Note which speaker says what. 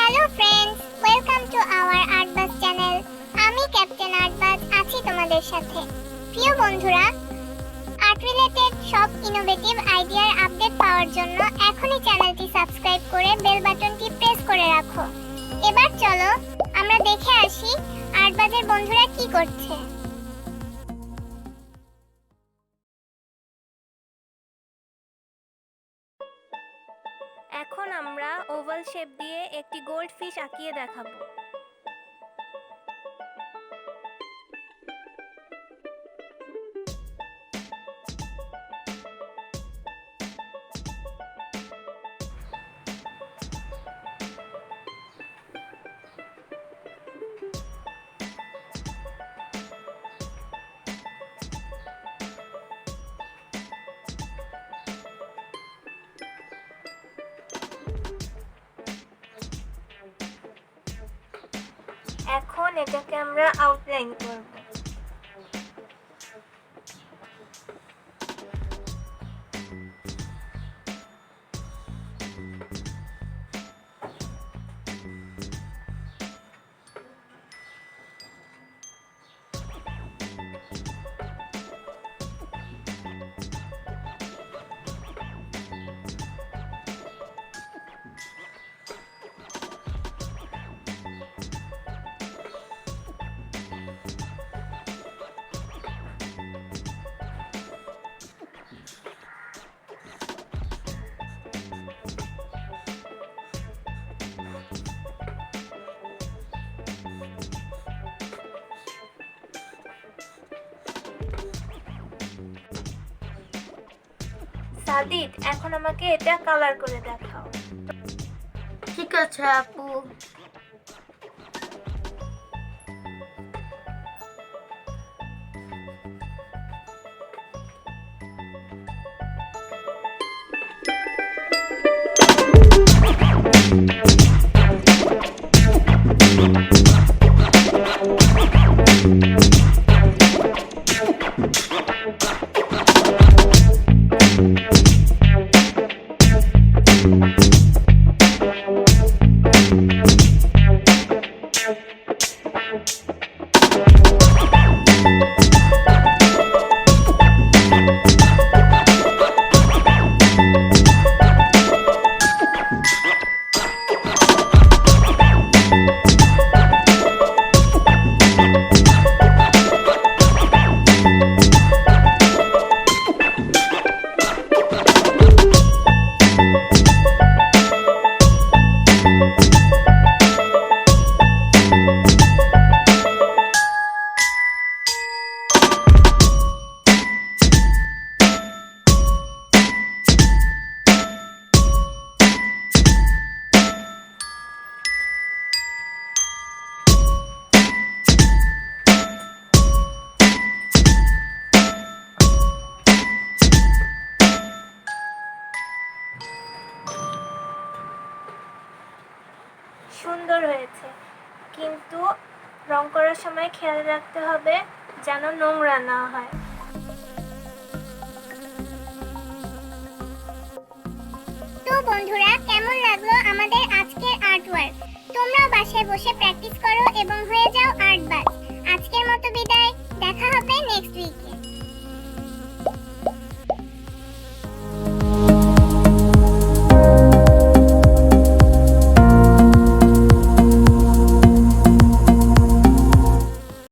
Speaker 1: Hello friends, welcome to our Artbuzz channel. আমি captain Artbuzz আছি তোমাদের সাথে। প্রিয় বন্ধুরা, আর্ট রিলেটেড সব ইনোভেটিভ আইডিয়ার আপডেট পাওয়ার জন্য এখনই চ্যানেলটি সাবস্ক্রাইব করে বেল বাটনটি প্রেস করে রাখো। এবার চলো আমরা দেখে আসি আর্টবাজের বন্ধুরা কি করছে।
Speaker 2: এখন আমরা ওভাল শেপ দিয়ে একটি গোল্ডফিশ আঁকিয়ে দেখাবো। এখন এটাকে আমরা আউটলাইন করব। সাদিত, এখন আমাকে এটা কালার করে দেখাও।
Speaker 3: ঠিক আছে আপু।
Speaker 2: সুন্দর হয়েছে, কিন্তু রং করার সময় খেয়াল রাখতে হবে যেন নোংরা না হয়।
Speaker 1: তো বন্ধুরা, কেমন লাগলো আমাদের আজকের আর্টওয়ার্ক? তোমরাও বাসায় বসে প্র্যাকটিস করো এবং হয়ে যাও আর্টবাজ। আজকের মতো বিদায়, দেখা হবে নেক্সট উইকে।